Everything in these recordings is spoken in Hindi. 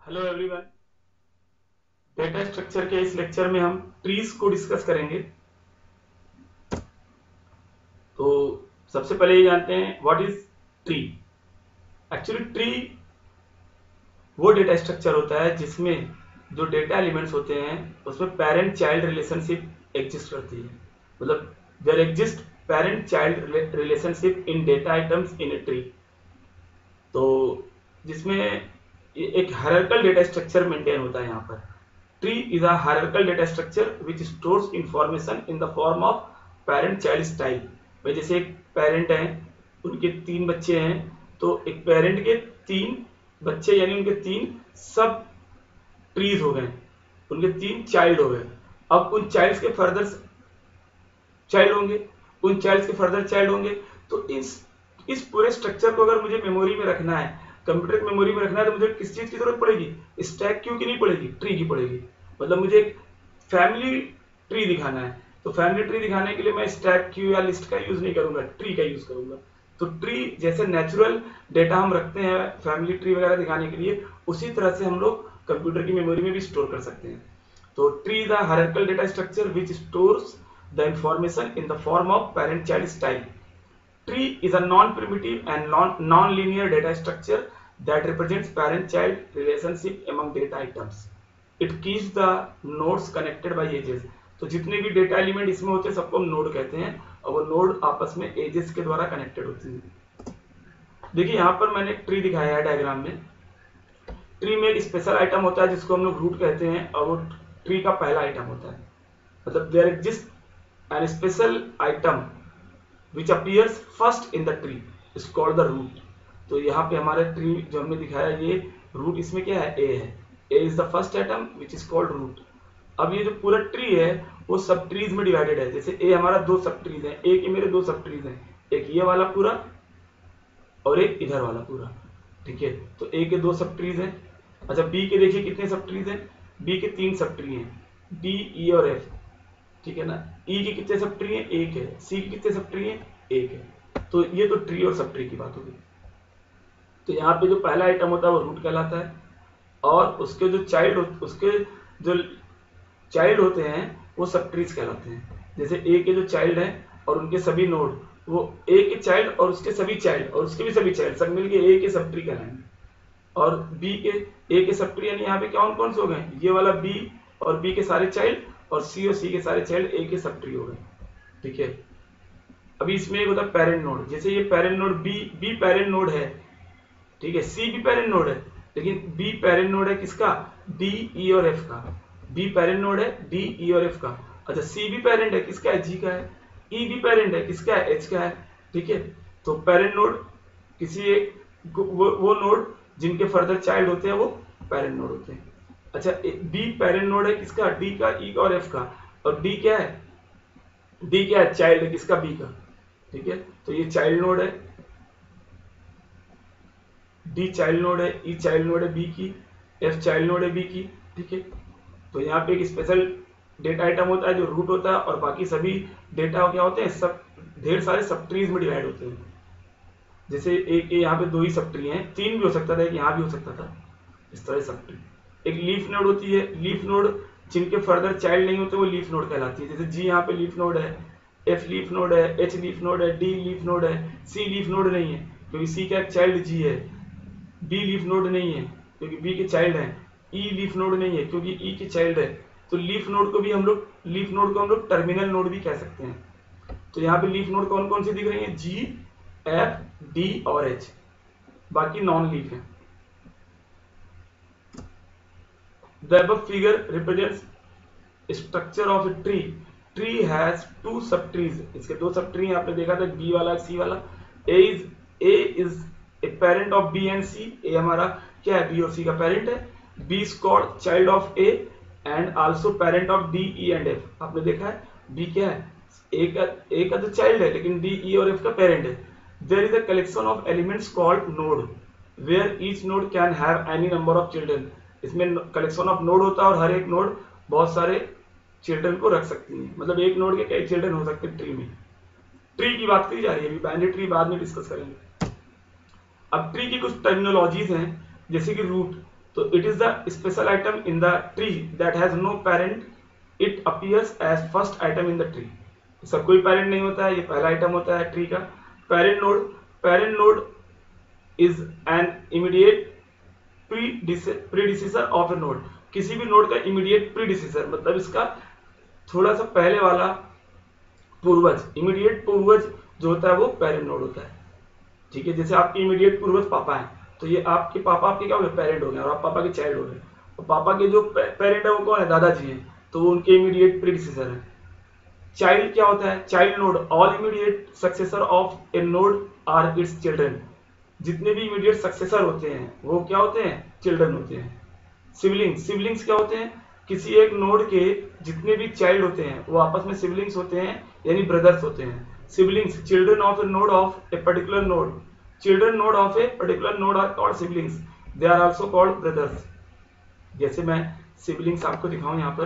Hello everyone. डेटा स्ट्रक्चर के इस लेक्चर में हम ट्रीज को डिस्कस करेंगे। तो सबसे पहले ये जानते हैं what is tree. Actually tree वो डेटा स्ट्रक्चर होता है जिसमें जो डेटा एलिमेंट्स होते हैं उसमें पेरेंट चाइल्ड रिलेशनशिप एग्जिस्ट करती है। मतलब there exist parent child relationship in data items in a tree. तो जिसमें एक हायरार्किकल डेटा स्ट्रक्चर मेंटेन होता है यहाँ पर। Tree is a hierarchical data structure which stores information in the form of parent child style। भाई जैसे एक पेरेंट है, उनके 3 बच्चे हैं, तो एक पेरेंट के 3 बच्चे यानी उनके 3 सब ट्रीज हो गए, उनके 3 चाइल्ड हो गए। अब उन चाइल्ड्स के फर्दर चाइल्ड होंगे, उन चाइल्ड्स के फर्दर चाइल्ड होंगे। तो इस पूरे स्ट्रक्चर को अगर मुझे मेमोरी में रखना है, कंप्यूटर की मेमोरी में रखना है, तो मुझे किस चीज की जरूरत पड़ेगी? स्टैक क्यू की नहीं पड़ेगी, ट्री की पड़ेगी। मतलब मुझे एक फैमिली ट्री दिखाना है, तो फैमिली ट्री दिखाने के लिए मैं स्टैक क्यू या लिस्ट का यूज नहीं करूंगा, ट्री का यूज करूंगा। तो ट्री जैसे नेचुरल डेटा हम रखते हैं फैमिली ट्री वगैरह दिखाने के लिए, उसी तरह से हम लोग कंप्यूटर की मेमोरी में भी स्टोर कर सकते हैं। तो tree is a hierarchical data structure which stores the information in the form of parent child style. Tree is a non-primitive and non-linear data structure that represents parent-child relationship among data items. It keeps the nodes connected by edges। तो जितने भी डेटा एलिमेंट इसमें होते हैं सबको हम नोड कहते हैं, और वो नोड आपस में एजेस के द्वारा कनेक्टेड होते हैं। देखिए यहाँ पर मैंने एक ट्री दिखाया है डायग्राम में। ट्री में एक स्पेशल आइटम होता है जिसको हम लोग रूट कहते हैं, और वो ट्री का पहला आइटम होता है। मतलब there exist an special item which appears first in the tree is called the root। तो यहाँ पे हमारा ट्री जो हमने दिखाया, ये रूट इसमें क्या है? A है। A is the first atom which is called root। अब ये जो पूरा ट्री है वो सब ट्रीज में डिवाइडेड है। जैसे A हमारा 2 सब ट्रीज हैं, A के मेरे 2 सब ट्रीज हैं, एक ये वाला पूरा और एक इधर वाला पूरा। ठीक है, तो A के 2 सब ट्रीज हैं। अच्छा, B के देखिए कितने सब ट्रीज हैं? B के 3 सब ट्री हैं, D, E और F। ठीक है ना। ई की कितने सब ट्री है? 1 है। सी की कितने सब ट्री है? 1 है। तो ये तो ट्री और सब ट्री की बात होगी। तो यहाँ पे जो पहला आइटम होता है वो रूट कहलाता है, और उसके जो चाइल्ड होते हैं वो सब ट्रीज कहलाते हैं। जैसे ए के जो चाइल्ड है और उनके सभी नोड, वो ए के चाइल्ड और उसके सभी चाइल्ड और उसके भी सभी चाइल्ड सब मिलके ए के सब ट्री कहलाएंगे। और बी के ए के सब ट्री यानी यहाँ पे कौन कौन से हो गए? ये वाला बी और बी के सारे चाइल्ड, और सी और सी के सारे चाइल्ड ए के सब ट्री हो गए। ठीक है। अभी इसमें एक होता है पेरेंट नोड। जैसे ये parent node B parent node है, ठीक है, सी भी पेरेंट नोड है, लेकिन बी पेरेंट नोड है किसका? डी, ई और एफ का। बी पेरेंट नोड है डी, ई और एफ का। अच्छा, सी भी पेरेंट है किसका है? जी का है। ई भी पेरेंट है किसका है? एच का है। ठीक है। तो पेरेंट नोड किसी एक वो नोड जिनके फर्दर चाइल्ड होते हैं वो पेरेंट नोड होते हैं। अच्छा, बी पेरेंट नोड है किसका? डी का, ई और एफ का। और डी क्या है? डी क्या है? चाइल्ड है किसका? बी का। ठीक है, तो ये चाइल्ड नोड है, डी चाइल्ड नोड है, ई चाइल्ड नोड है बी की, एफ चाइल्ड नोड है बी की। ठीक है। तो यहाँ पे एक स्पेशल डेटा आइटम होता है जो रूट होता है, और बाकी सभी डेटा क्या होते हैं? सब ढेर सारे सब ट्रीज में डिवाइड होते हैं। जैसे एक यहाँ पे 2 ही सब ट्री हैं, 3 भी हो सकता था, एक यहाँ भी हो सकता था, इस तरह सब ट्री। एक लीफ नोड होती है। लीफ नोड जिनके फर्दर चाइल्ड नहीं होते वो लीफ नोड कहलाती है। जैसे जी यहाँ पे लीफ नोड है, एफ लीफ नोड है, एच लीफ नोड है, डी लीफ नोड है, सी लीफ नोड नहीं है क्योंकि सी का एक चाइल्ड जी है, बी लीफ नोड नहीं है क्योंकि बी के चाइल्ड है, ई लीफ नोड नहीं है क्योंकि ई के चाइल्ड है। तो लीफ नोड को हम लोग टर्मिनल नोड भी कह सकते हैं। तो यहाँ पे लीफ नोड कौन कौन सी दिख रही है? जी, एफ, डी और एच, बाकी नॉन लीफ है। The above figure represents structure of a tree। Tree has 2 subtrees। इसके 2 सबट्री हैं, आपने देखा था, B वाला, C वाला। A is a parent of B and C। A हमारा क्या है? B और C का पेरेंट है। B is called child of A and also parent of D, E and F। आपने देखा है B क्या है? A का तो चाइल्ड है, लेकिन D, E और F का पेरेंट है। There is a collection of elements called node where each node can have any number of children। इसमें कलेक्शन ऑफ नोड होता है और हर एक नोड बहुत सारे चिल्ड्रन को रख सकती है। मतलब एक नोड के कई चिल्ड्रन हो सकते हैं ट्री में। ट्री की बात करी जा रही है, बाइनरी ट्री बाद में डिस्कस करेंगे। अब ट्री की कुछ टर्मिनोलॉजीज हैं, जैसे कि रूट। तो it is the special item in the tree that has no parent, it appears as first item in the tree. इसका कोई पेरेंट नहीं होता है, ये पहला आइटम होता है ट्री का। Parent node is an immediate predecessor of a node. किसी भी नोड का इमीडिएट प्रीडिसेसर मतलब इसका थोड़ा सा पहले वाला पूर्वज, इमीडिएट पूर्वज जो होता है वो पेरेंट नोड होता है। ठीक है, जैसे आपके इमीडिएट पूर्वज पापा हैं, तो ये आपके पापा आपके क्या हो गए, पेरेंट हो गए, और आप पापा के चाइल्ड हो गए। तो पापा के जो पेरेंट है वो कौन है, दादाजी हैं, तो वो उनके इमीडिएट प्रीडिसेसर है। चाइल्ड क्या होता है, child node, all immediate successor of a node are its children. जितने भी इमीडिएट सक्सेसर होते हैं वो क्या होते हैं, चिल्ड्रन होते हैं। सिबलिंग्स क्या होते हैं, किसी एक नोड के जितने भी चाइल्ड होते हैं वो आपस में सिबलिंग्स होते हैं, यानी ब्रदर्स होते हैं। Siblings, children of a node of a particular node, children node of a particular node are called siblings, they are also called brothers. जैसे मैं सिबलिंग्स आपको दिखाऊं यहाँ पर,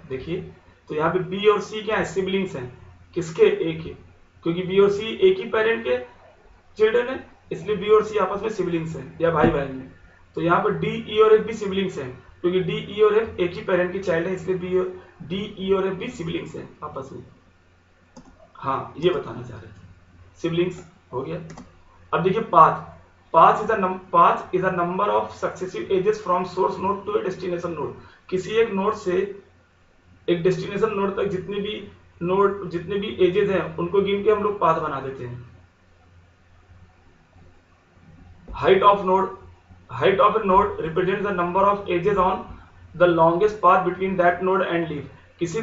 देखिए, तो यहाँ पे बी और सी क्या है, सिबलिंग्स हैं, किसके, ए के, क्योंकि बी और सी एक ही पेरेंट के चिल्ड्रन है, इसलिए बी और सी आपस में सिबलिंग्स हैं या भाई बहन में। तो यहाँ पर डी, ई और एफ भी सिबलिंग्स हैं, क्योंकि डी, ई और एफ एक ही पेरेंट के चाइल्ड है, इसलिए डी, ई और एफ भी सिबलिंग्स हैं आपस में। हाँ, ये बताना चाह रहे थे, सिबलिंग्स हो गया। अब देखिए path is a number of successive edges from source node to a destination node. किसी एक नोड से एक डेस्टिनेशन नोड तक जितने भी एजेस हैं उनको गिन के हम लोग पाथ बना देते हैं। Height of a node represents the number of edges on the longest path between that node and leaf। किसी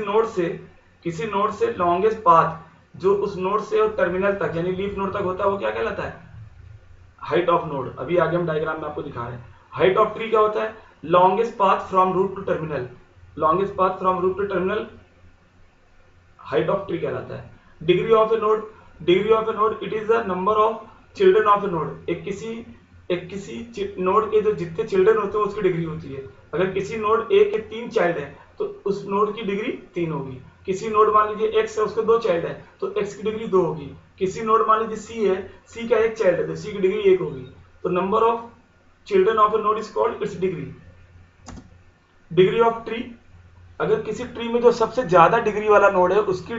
नोड से longest path जो उस नोड से और टर्मिनल तक यानी लीफ नोड तक होता है वो क्या कहलाता है, हाइट ऑफ नोड। अभी आगे हम डायग्राम में आपको दिखा रहे हैं। हाइट ऑफ ट्री क्या होता है, longest path from root to terminal, longest path from root to terminal height of tree कहलाता है। Degree of a node it is the number of children of a node. एक किसी नोड के जो जितने चिल्ड्रन होते हैं उसकी डिग्री होती है। अगर किसी नोड ए के 3 चाइल्ड हैं तो उस नोड की डिग्री 3 होगी। किसी नोड मान लीजिए x है, उसके 2 चाइल्ड है तो x की डिग्री 2 होगी। किसी नोड मान लीजिए c है, c का 1 चाइल्ड है तो c की डिग्री 1 होगी। तो number of children of a node is called its degree. Degree of tree, अगर किसी ट्री में जो सबसे ज्यादा डिग्री वाला नोड है उसकी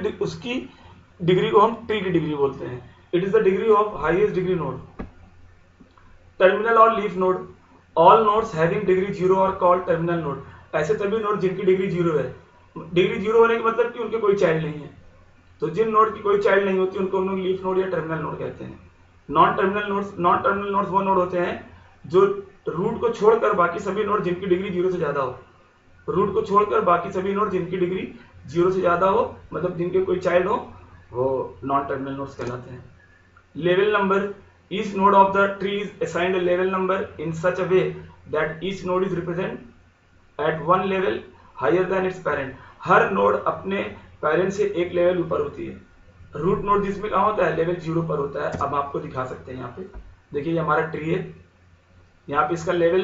डिग्री को हम ट्री की डिग्री बोलते हैं। It is the degree of highest degree node. Terminal और leaf node, all nodes having degree 0 are called terminal node. ऐसे सभी नोड जिनकी डिग्री 0 है। डिग्री 0 होने का मतलब कि उनके कोई चाइल्ड नहीं है, तो जिन नोड की कोई चाइल्ड नहीं होती उनको हम लोग लीफ नोड या टर्मिनल नोड कहते हैं। नॉन टर्मिनल नोड्स वो नोड होते हैं जो रूट को छोड़कर बाकी सभी नोड जिनकी डिग्री 0 से ज्यादा हो। रूट को छोड़कर बाकी सभी नोड जिनकी डिग्री 0 से ज्यादा हो, मतलब जिनके कोई चाइल्ड हो, वो नॉन टर्मिनल नोड्स कहलाते हैं। Level number, each node of the tree is assigned a level number in such a way that each node is represented at one level higher than its parent। Her node अपने पेरेंट से एक लेवल ऊपर होती है। रूट नोड जिसमें कहाँ होता है, लेवल 0 पर होता है। अब आपको दिखा सकते हैं, यहाँ पे देखिए, ये हमारा ट्री है, यहाँ पे इसका लेवल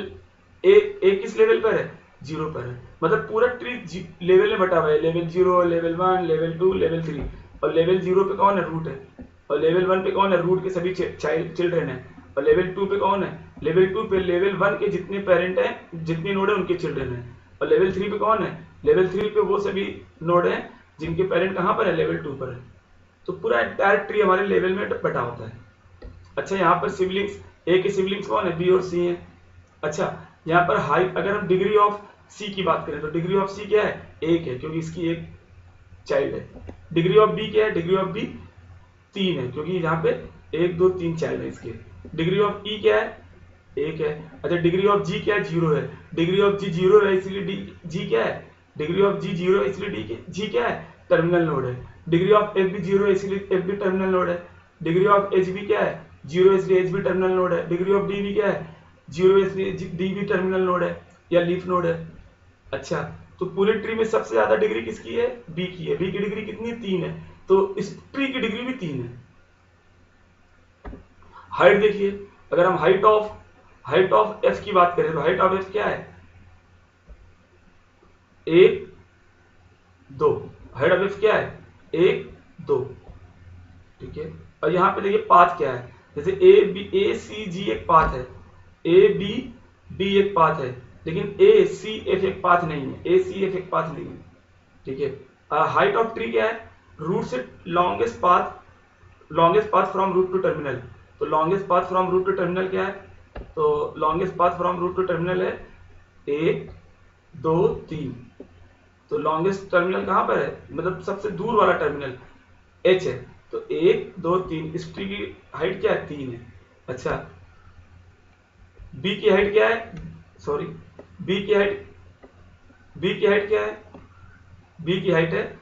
ए किस लेवल पर है, 0 पर है। मतलब पूरा ट्री लेवल में बटा हुआ है, लेवल 0, लेवल 1, लेवल 2, लेवल 3। और लेवल 0 पे कौन है, रूट है। और लेवल 1 पे कौन है, रूट के सभी चिल्ड्रन है। और लेवल 2 पे कौन है, लेवल 2 पे लेवल 1 के जितने पेरेंट हैं, जितनी नोड है उनके चिल्ड्रन है। और लेवल 3 पे कौन है, लेवल 3 पे वो सभी नोड है जिनके पेरेंट कहाँ पर है, लेवल 2 पर है। तो पूरा एंटायर ट्री हमारे लेवल में बटा होता है। अच्छा, यहाँ पर सिबलिंग्स, ए के सिबलिंग्स कौन है, बी और सी है। अच्छा, यहाँ पर हाइट, अगर हम डिग्री ऑफ सी की बात करें तो डिग्री ऑफ सी क्या है, 1 है, क्योंकि इसकी एक चाइल्ड है। डिग्री ऑफ बी क्या है, डिग्री ऑफ बी 3 है, क्योंकि यहाँ पे 1, 2, 3 चाइल्ड है इसके। डिग्री ऑफ ई क्या है, 1 है। अच्छा, डिग्री ऑफ जी क्या है, 0 है। डिग्री ऑफ जी 0 है, इसलिए जी क्या है, डिग्री ऑफ जी 0 है, इसलिए जी क्या है, टर्मिनल नोड है। डिग्री ऑफ एफ भी 0 है, इसलिए एफ भी टर्मिनल नोड है। डिग्री ऑफ एच भी क्या है, 0 है, इसलिए एच भी टर्मिनल नोड है। डिग्री ऑफ डी भी क्या है, 0 है, इसलिए डी भी टर्मिनल नोड है या लीफ नोड है। अच्छा, तो पूरे ट्री में सबसे ज्यादा डिग्री किसकी है, बी की है। बी की डिग्री कितनी है, 3 है, तो इस ट्री की डिग्री भी 3 है। हाइट देखिए, अगर हम हाइट ऑफ एफ की बात करें तो हाइट ऑफ एफ क्या है, 1, 2। हाइट ऑफ एफ क्या है, 1, 2। ठीक है। और यहाँ पे देखिए पाथ क्या है, जैसे ए सी जी एक पाथ है, ए बी डी एक पाथ है। लेकिन ए सी एफ एक पाथ नहीं है, ए सी एफ एक पाथ नहीं है, ठीक है। हाइट ऑफ ट्री क्या है, रूट से longest path from root to terminal. तो longest path from root to terminal क्या है, तो longest path from root to terminal है 1 2 3। तो लॉन्गेस्ट टर्मिनल कहां पर है, मतलब सबसे दूर वाला टर्मिनल एच है, तो 1 2 3। इस ट्री की हाइट क्या है, 3 है। अच्छा, बी की हाइट क्या है, सॉरी बी की हाइट क्या है, बी की हाइट है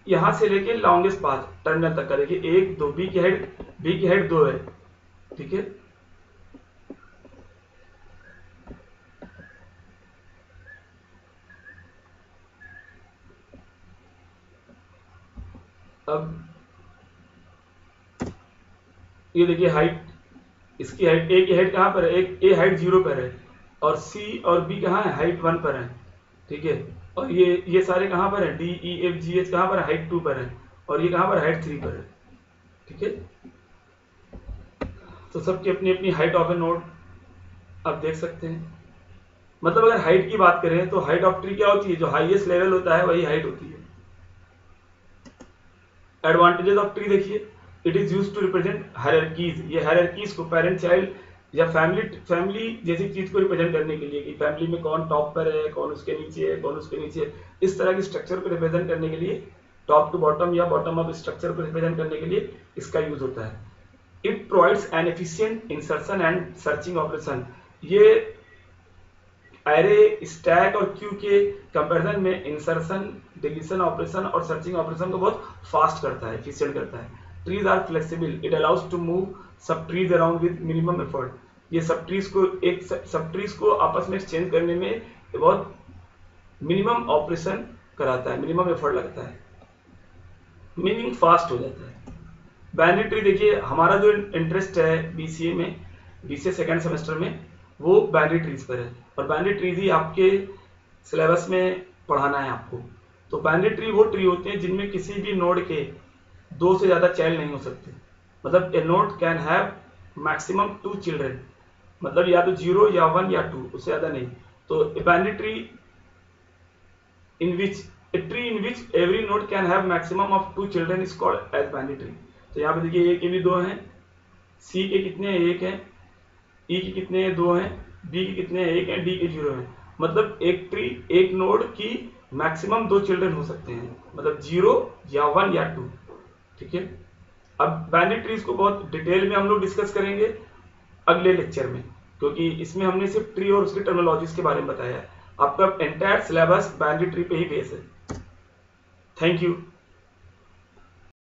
यहां से लेके लॉन्गेस्ट पाथ टर्मिनल तक का, देखिए 1 2, बी की हाइट 2 है, ठीक है। अब ये देखिए हाइट, इसकी हाइट, ए की हाइट कहां पर है, एक ए हाइट 0 पर है, और सी और बी कहां है, हाइट 1 पर है, ठीक है। और ये सारे कहां पर है, D E F G H कहां पर है, हाइट 2 पर है, और ये कहां पर, हाइट 3 पर है, ठीक है। तो सबकी अपनी अपनी हाइट ऑफ ए नोड आप देख सकते हैं। मतलब अगर हाइट की बात करें तो हाइट ऑफ ट्री क्या होती है, जो हाईएस्ट लेवल होता है वही हाइट होती है। एडवांटेजेस ऑफ ट्री देखिए, it is used to represent hierarchies. ये हायरार्कीज को पेरेंट चाइल्ड या फैमिली जैसी चीज को रिप्रेजेंट करने के लिए, कि फैमिली में कौन टॉप पर है, कौन उसके नीचे है, कौन उसके नीचे है, इस तरह की स्ट्रक्चर को रिप्रेजेंट करने के लिए, टॉप टू बॉटम या बॉटम अप स्ट्रक्चर को रिप्रेजेंट करने के लिए इसका यूज होता है। It provides an efficient insertion and searching operation. ये एरे, स्टैक और क्यू के कंपैरिजन में इंसर्शन, डिलीशन ऑपरेशन और सर्चिंग ऑपरेशन को बहुत फास्ट करता है, एफिशिएंट करता है। Trees are flexible, it allows to move subtrees around with minimum effort. ये सब ट्रीज को आपस में एक्सचेंज करने में बहुत मिनिमम ऑपरेशन कराता है, मिनिमम एफर्ट लगता है, मीनिंग फास्ट हो जाता है। बाइनरी ट्री देखिए, हमारा जो इंटरेस्ट है बीसीए सेकेंड सेमेस्टर में, वो बाइनरी ट्रीज पर है, और बाइनरी ट्रीज ही आपके सिलेबस में पढ़ाना है आपको। तो बाइनरी ट्री वो ट्री होते हैं जिनमें किसी भी नोड के 2 से ज्यादा चाइल्ड नहीं हो सकते। मतलब a node can have maximum 2 children, मतलब या तो 0 या 1 या 2, उससे ज्यादा नहीं। तो a binary tree in which every node can have maximum of 2 children is called as binary tree। तो यहाँ पे देखिए, ए के भी 2 हैं, सी के कितने हैं, 1 है, ई के कितने हैं, 2 हैं, बी के कितने हैं, 1 है, डी के 0 है। मतलब एक ट्री, एक नोड की मैक्सिमम 2 चिल्ड्रन हो सकते हैं, मतलब 0 या 1 या 2, ठीक है। अब बाइनरी ट्रीज को बहुत डिटेल में हम लोग डिस्कस करेंगे अगले लेक्चर में, क्योंकि इसमें हमने सिर्फ ट्री और उसकी टर्मिनोलॉजीज के बारे में बताया है। आपका एंटायर सिलेबस बाइनरी ट्री पे ही बेस है। Thank you.